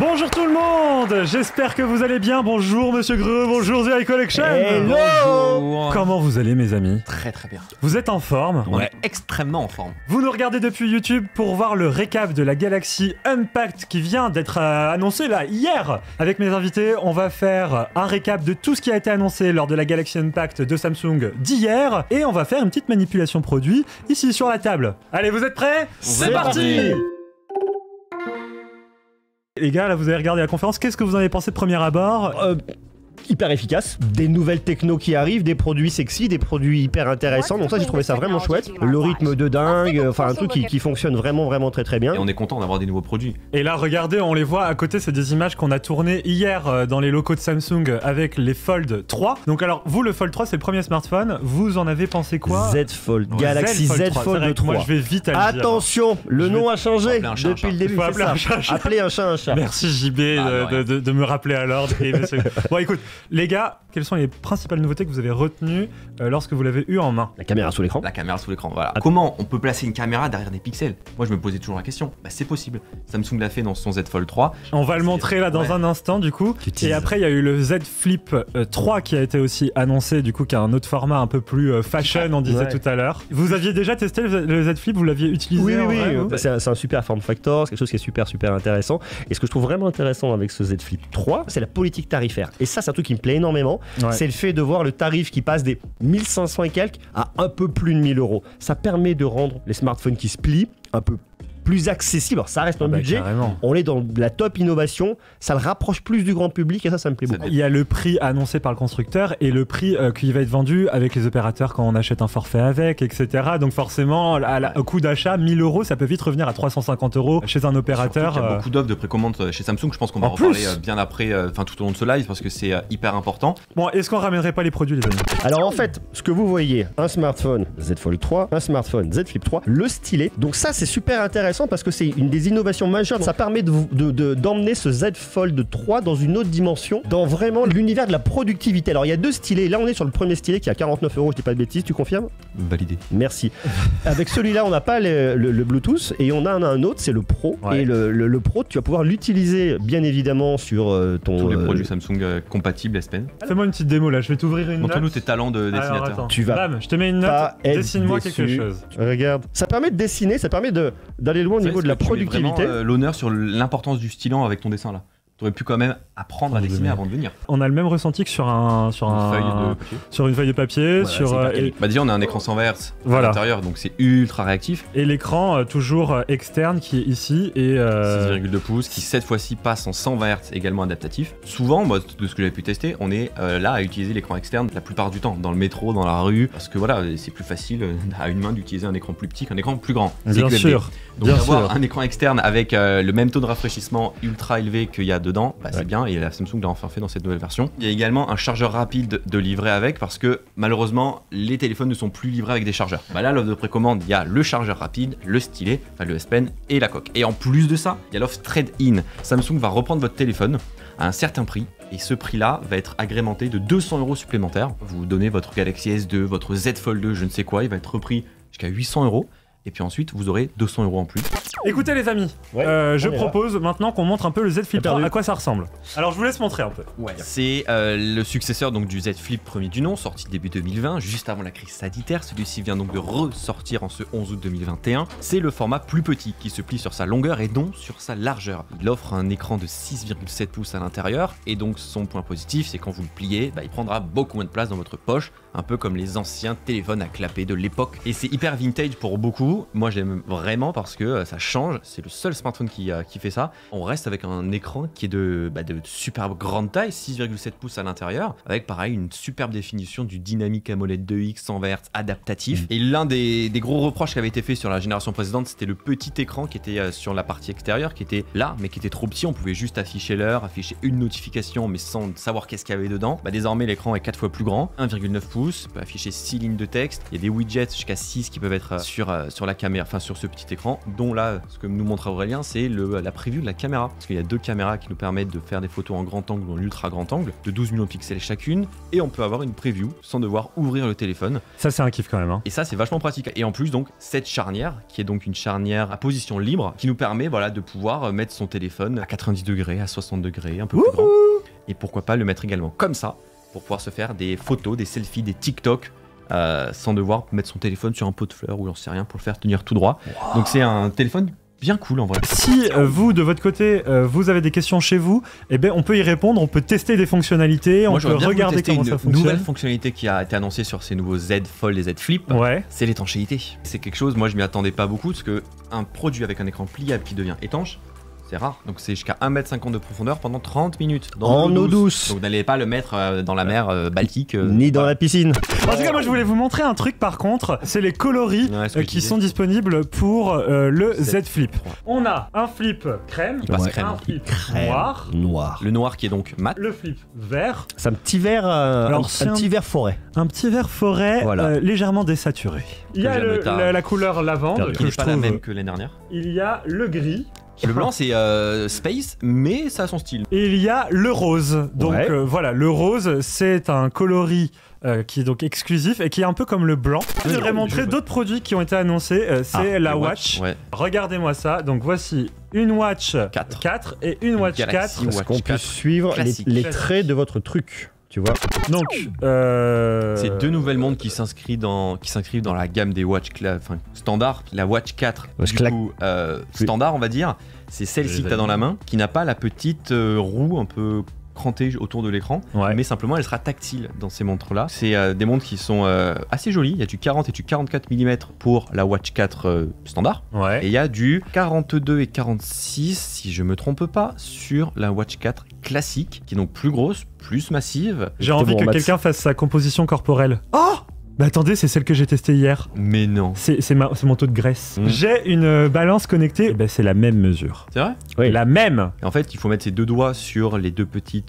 Bonjour tout le monde, j'espère que vous allez bien. Bonjour Monsieur Greux, bonjour The High Collection. Hello. Bonjour. Comment vous allez mes amis? Très très bien. Vous êtes en forme? On est extrêmement en forme. Vous nous regardez depuis YouTube pour voir le récap de la Galaxy Unpacked qui vient d'être annoncé là hier. Avec mes invités, on va faire un récap de tout ce qui a été annoncé lors de la Galaxy Unpacked de Samsung d'hier et on va faire une petite manipulation produit ici sur la table. Allez, vous êtes prêts? C'est parti! Les gars, là vous avez regardé la conférence, qu'est-ce que vous en avez pensé de premier abord? Hyper efficace, des nouvelles techno qui arrivent, des produits sexy, des produits hyper intéressants, donc ça j'ai trouvé ça vraiment chouette. Le rythme de dingue, enfin un truc qui fonctionne vraiment très bien. Et on est content d'avoir des nouveaux produits. Et là regardez, on les voit à côté, c'est des images qu'on a tournées hier dans les locaux de Samsung avec les Fold 3. Donc alors vous le Fold 3 c'est le premier smartphone, vous en avez pensé quoi? Z Fold, Galaxy Z Fold 3. Moi je vais vite à le dire. Attention, le nom a changé depuis le début. Faut appeler un chat. Appeler un chat un chat. Merci JB de me rappeler à l'ordre. Bon écoute, les gars, quelles sont les principales nouveautés que vous avez retenues lorsque vous l'avez eu en main? La caméra sous l'écran. La caméra sous l'écran, voilà. Comment on peut placer une caméra derrière des pixels? Moi je me posais toujours la question. Bah c'est possible. Samsung l'a fait dans son Z Fold 3. On va le montrer là dans un instant du coup. Et après il y a eu le Z Flip 3 qui a été aussi annoncé du coup, qui a un autre format un peu plus fashion, on disait tout à l'heure. Vous aviez déjà testé le Z Flip? Vous l'aviez utilisé? Oui. C'est un super form factor, c'est quelque chose qui est super intéressant. Et ce que je trouve vraiment intéressant avec ce Z Flip 3, c'est la politique tarifaire. Et ça c'est un truc qui me plaît énormément. C'est le fait de voir le tarif qui passe des 1500 et quelques à un peu plus de 1000 euros. Ça permet de rendre les smartphones qui se plient un peu plus accessible. Alors ça reste un budget, carrément. On est dans la top innovation, ça le rapproche plus du grand public et ça me plaît beaucoup. Il y a le prix annoncé par le constructeur et le prix qui va être vendu avec les opérateurs quand on achète un forfait avec, etc. Donc forcément, au coût d'achat, 1000 euros, ça peut vite revenir à 350 euros chez un opérateur. Il y a beaucoup d'offres de précommande chez Samsung, je pense qu'on va en reparler bien après, tout au long de ce live parce que c'est hyper important. Bon, est-ce qu'on ramènerait pas les produits les amis? Alors en fait, ce que vous voyez, un smartphone Z Fold 3, un smartphone Z Flip 3, le stylet. Donc ça c'est super intéressant parce que c'est une des innovations majeures. Ça permet d'emmener ce Z Fold 3 dans une autre dimension, dans vraiment l'univers de la productivité. Alors il y a deux stylets. Là on est sur le premier stylet qui est à 49 euros, je dis pas de bêtises, tu confirmes? Validé. Merci. Avec celui-là on n'a pas le Bluetooth et on a un autre, c'est le Pro. Et le Pro tu vas pouvoir l'utiliser bien évidemment sur tous les produits Samsung compatibles S Pen. Fais-moi une petite démo là, je vais t'ouvrir une note. Montre-nous tes talents de dessinateur. Tu vas je te mets une note, dessine-moi quelque chose. Regarde, ça permet de dessiner, ça permet d'aller loin au niveau de la productivité. L'honneur sur l'importance du stylant avec ton dessin là. Tu aurais pu quand même apprendre à dessiner avant de venir. On a le même ressenti que sur une feuille de papier. Bah déjà on a un écran 120 Hz à voilà. l'intérieur, donc c'est ultra réactif. Et l'écran toujours externe qui est ici et 6,2 pouces qui cette fois-ci passe en 120 Hz également adaptatif. Souvent, moi de ce que j'avais pu tester, on est là à utiliser l'écran externe la plupart du temps, dans le métro, dans la rue, parce que voilà, c'est plus facile à une main d'utiliser un écran plus petit qu'un écran plus grand. Bien sûr. Donc d'avoir un écran externe avec le même taux de rafraîchissement ultra élevé qu'il y a dedans, bah, c'est bien, et la Samsung l'a enfin fait dans cette nouvelle version. Il y a également un chargeur rapide de livrer avec, parce que malheureusement les téléphones ne sont plus livrés avec des chargeurs. Bah là l'offre de précommande, il y a le chargeur rapide, le stylet, enfin le S Pen et la coque. Et en plus de ça, il y a l'offre Trade-in. Samsung va reprendre votre téléphone à un certain prix, et ce prix-là va être agrémenté de 200 euros supplémentaires. Vous donnez votre Galaxy S2, votre Z Fold 2, je ne sais quoi, il va être repris jusqu'à 800 euros. Et puis ensuite, vous aurez 200 euros en plus. Écoutez les amis, je propose maintenant qu'on montre un peu le Z Flip 3, à quoi ça ressemble. Alors je vous laisse montrer un peu. C'est le successeur donc du Z Flip premier du nom, sorti début 2020, juste avant la crise sanitaire. Celui-ci vient donc de ressortir en ce 11 août 2021. C'est le format plus petit qui se plie sur sa longueur et non sur sa largeur. Il offre un écran de 6,7 pouces à l'intérieur et donc son point positif, c'est quand vous le pliez, il prendra beaucoup moins de place dans votre poche, un peu comme les anciens téléphones à clapper de l'époque. Et c'est hyper vintage pour beaucoup. Moi j'aime vraiment parce que ça change, c'est le seul smartphone qui fait ça. On reste avec un écran qui est de superbe grande taille, 6,7 pouces à l'intérieur, avec pareil une superbe définition du Dynamic AMOLED 2X 120 Hz adaptatif. Et l'un des gros reproches qui avait été fait sur la génération précédente, c'était le petit écran qui était sur la partie extérieure, qui était là, mais qui était trop petit. On pouvait juste afficher l'heure, afficher une notification, mais sans savoir qu'est-ce qu'il y avait dedans. Désormais l'écran est 4 fois plus grand, 1,9 pouces, on peut afficher 6 lignes de texte. Il y a des widgets jusqu'à 6 qui peuvent être sur la caméra, enfin sur ce petit écran, dont là ce que nous montre Aurélien, c'est la preview de la caméra. Parce qu'il y a 2 caméras qui nous permettent de faire des photos en grand angle ou en ultra grand angle, de 12 millions de pixels chacune, et on peut avoir une preview sans devoir ouvrir le téléphone. Ça, c'est un kiff quand même. Hein. Et ça, c'est vachement pratique. Et en plus, donc, cette charnière, qui est donc une charnière à position libre, qui nous permet de pouvoir mettre son téléphone à 90 degrés, à 60 degrés, un peu plus grand. Et pourquoi pas le mettre également comme ça, pour pouvoir se faire des photos, des selfies, des TikTok, sans devoir mettre son téléphone sur un pot de fleurs ou j'en sais rien pour le faire tenir tout droit. Wow. Donc c'est un téléphone bien cool en vrai. Si vous, de votre côté, vous avez des questions chez vous, eh ben, on peut y répondre, on peut tester des fonctionnalités, on peut regarder comment ça fonctionne. Une nouvelle fonctionnalité qui a été annoncée sur ces nouveaux Z Fold et Z Flip, c'est l'étanchéité. C'est quelque chose, moi je m'y attendais pas beaucoup, parce qu'un produit avec un écran pliable qui devient étanche, c'est rare. Donc c'est jusqu'à 1,50 m de profondeur pendant 30 minutes. En eau douce. Donc vous n'allez pas le mettre dans la mer Baltique. Ni dans la piscine. En tout cas, moi je voulais vous montrer un truc par contre. C'est les coloris qui sont disponibles pour le Z Flip. On a un flip crème, un flip noir. Le noir qui est donc mat. Le flip vert. C'est un petit vert, un petit vert forêt. Un petit vert forêt légèrement désaturé. Il y a la couleur lavande. Qui n'est pas la même que l'année dernière. Il y a le gris. Le blanc c'est Space, mais ça a son style. Et il y a le rose. Donc voilà, le rose c'est un coloris qui est donc exclusif et qui est un peu comme le blanc. Je voudrais montrer d'autres produits qui ont été annoncés. C'est la Watch. Regardez-moi ça. Donc voici une Watch 4 et une Watch 4. Est-ce qu'on peut suivre les traits de votre truc? Tu vois. Donc, c'est 2 nouvelles montres qui s'inscrivent dans la gamme des Watch standard. La Watch 4, standard, on va dire, c'est celle-ci que tu as dans la main, qui n'a pas la petite roue un peu crantée autour de l'écran, mais simplement elle sera tactile dans ces montres-là. C'est des montres qui sont assez jolies. Il y a du 40 et du 44 mm pour la Watch 4 standard, et il y a du 42 et 46, si je me trompe pas, sur la Watch 4 classique, qui est donc plus grosse, plus massive. J'ai envie que quelqu'un fasse sa composition corporelle. Oh! Mais attendez, c'est celle que j'ai testée hier. Mais non. C'est mon taux de graisse. J'ai une balance connectée, c'est la même mesure. C'est vrai? Oui. La même. Et en fait, il faut mettre ses 2 doigts sur les deux petits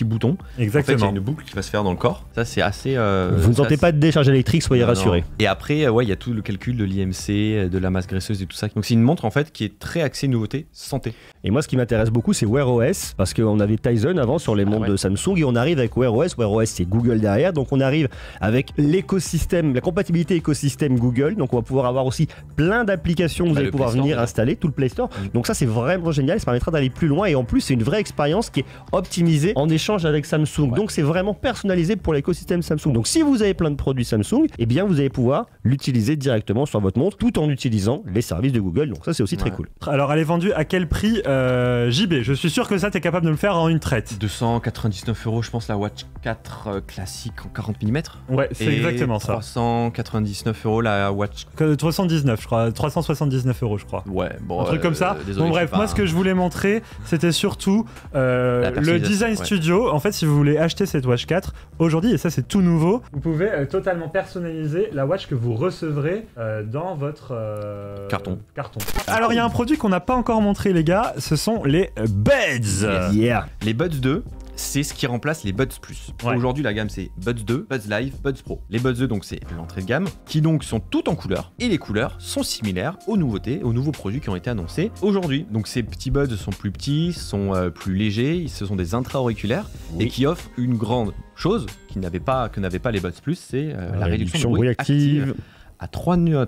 boutons. Exactement. En fait, il y a une boucle qui va se faire dans le corps. Ça, c'est assez... Vous ne sentez pas de décharge électrique, soyez rassurés. Et après, il y a tout le calcul de l'IMC, de la masse graisseuse et tout ça. Donc c'est une montre en fait qui est très axée nouveauté santé. Et moi, ce qui m'intéresse beaucoup, c'est Wear OS, parce qu'on avait Tizen avant sur les montres de Samsung, et on arrive avec Wear OS. Wear OS, c'est Google derrière, donc on arrive avec l'écosystème, la compatibilité écosystème Google. Donc on va pouvoir avoir aussi plein d'applications que vous allez pouvoir venir installer, tout le Play Store. Donc ça, c'est vraiment génial, ça permettra d'aller plus loin, et en plus, c'est une vraie expérience qui est optimisée en échange avec Samsung. Donc c'est vraiment personnalisé pour l'écosystème Samsung. Donc si vous avez plein de produits Samsung, eh bien vous allez pouvoir l'utiliser directement sur votre montre, tout en utilisant les services de Google. Donc ça, c'est aussi très cool. Alors elle est vendue à quel prix JB, je suis sûr que ça, t'es capable de le faire en une traite. 299 €, je pense, la Watch 4 classique en 40 mm. Ouais, c'est exactement ça. 399 € la Watch... 319, je crois. 379 €, je crois. Ouais, bon... Un truc comme ça. Désolé, bon, bref, moi, ce que je voulais montrer, c'était surtout le Design Studio. En fait, si vous voulez acheter cette Watch 4, aujourd'hui, et ça, c'est tout nouveau, vous pouvez totalement personnaliser la Watch que vous recevrez dans votre carton. Alors, il y a un produit qu'on n'a pas encore montré, les gars, ce sont les Buds. Les Buds 2, c'est ce qui remplace les Buds Plus. Aujourd'hui, la gamme, c'est Buds 2, Buds Live, Buds Pro. Les Buds 2, donc, c'est l'entrée de gamme, qui donc sont toutes en couleur, et les couleurs sont similaires aux nouveautés, aux nouveaux produits qui ont été annoncés aujourd'hui. Donc, ces petits Buds sont plus petits, sont plus légers, ce sont des intra-auriculaires, et qui offrent une grande chose que n'avaient pas les Buds Plus, c'est la réduction de bruit active. À 3 niveaux.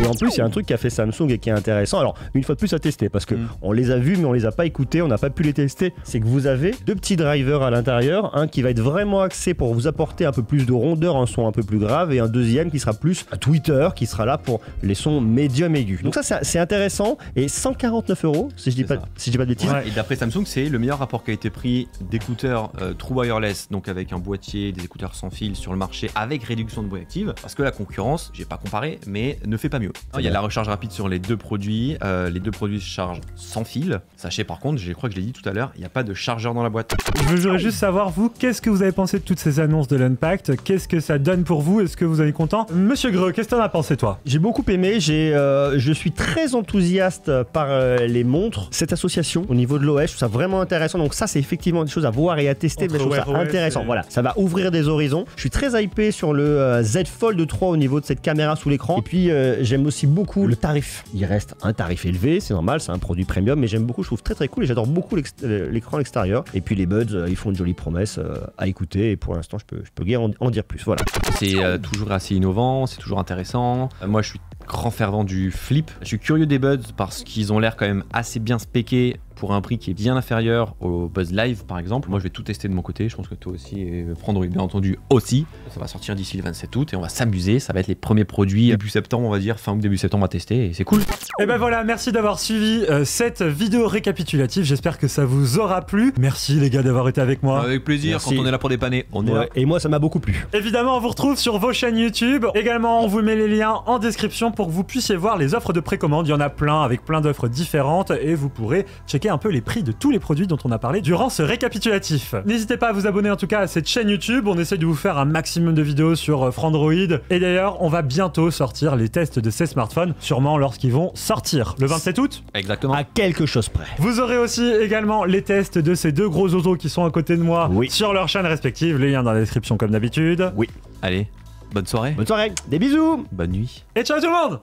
Et en plus, il y a un truc qu'a fait Samsung et qui est intéressant. Alors, une fois de plus à tester, parce que on les a vus, mais on les a pas écoutés, on n'a pas pu les tester. C'est que vous avez 2 petits drivers à l'intérieur, un qui va être vraiment axé pour vous apporter un peu plus de rondeur, un son un peu plus grave, et un deuxième qui sera plus à Twitter, qui sera là pour les sons médium aigus. Donc ça, c'est intéressant. Et 149 €, si je dis pas de bêtises. Et d'après Samsung, c'est le meilleur rapport qualité-prix d'écouteurs True Wireless, donc avec un boîtier, des écouteurs sans fil sur le marché, avec réduction de bruit active, parce que la concurrence, j'ai pas comparé, mais ne fait pas mieux. Il y a la recharge rapide sur les 2 produits. Les 2 produits se chargent sans fil. Sachez par contre, je crois que je l'ai dit tout à l'heure, il n'y a pas de chargeur dans la boîte. Je voudrais juste savoir, vous, qu'est-ce que vous avez pensé de toutes ces annonces de l'Unpacked? Qu'est-ce que ça donne pour vous? Est-ce que vous êtes content? Monsieur Greux, qu'est-ce que t'en as pensé, toi? J'ai beaucoup aimé. Je suis très enthousiaste par les montres. Cette association au niveau de l'OS, je trouve ça vraiment intéressant. Donc ça, c'est effectivement des choses à voir et à tester, mais je trouve ça intéressant. Voilà, ça va ouvrir des horizons. Je suis très hypé sur le Z Fold 3 au niveau de cette caméra caméra sous l'écran. Et puis j'aime aussi beaucoup le tarif. Il reste un tarif élevé, c'est normal, c'est un produit premium, mais j'aime beaucoup, je trouve très très cool et j'adore beaucoup l'écran extérieur. Et puis les buds, ils font une jolie promesse à écouter et pour l'instant je peux guère en dire plus. Voilà. C'est toujours assez innovant, c'est toujours intéressant. Moi je suis grand fervent du flip. Je suis curieux des buds parce qu'ils ont l'air quand même assez bien spéqués pour un prix qui est bien inférieur au Buzz Live par exemple. Moi je vais tout tester de mon côté, je pense que toi aussi et Frandroid bien entendu aussi. Ça va sortir d'ici le 27 août et on va s'amuser, ça va être les premiers produits début septembre on va dire, fin août début septembre on va tester et c'est cool. Et ben voilà, merci d'avoir suivi cette vidéo récapitulative, j'espère que ça vous aura plu. Merci les gars d'avoir été avec moi. Avec plaisir, merci. Quand on est là pour dépanner, on est là. Et moi ça m'a beaucoup plu. Évidemment on vous retrouve sur vos chaînes YouTube, également on vous met les liens en description pour que vous puissiez voir les offres de précommande, il y en a plein avec plein d'offres différentes et vous pourrez checker un peu les prix de tous les produits dont on a parlé durant ce récapitulatif. N'hésitez pas à vous abonner en tout cas à cette chaîne YouTube, on essaie de vous faire un maximum de vidéos sur Frandroid et d'ailleurs on va bientôt sortir les tests de ces smartphones, sûrement lorsqu'ils vont sortir le 27 août. Exactement. À quelque chose près. Vous aurez aussi également les tests de ces deux gros oiseaux qui sont à côté de moi sur leurs chaînes respectives, les liens dans la description comme d'habitude. Oui. Allez, bonne soirée. Bonne soirée, des bisous. Bonne nuit. Et ciao tout le monde!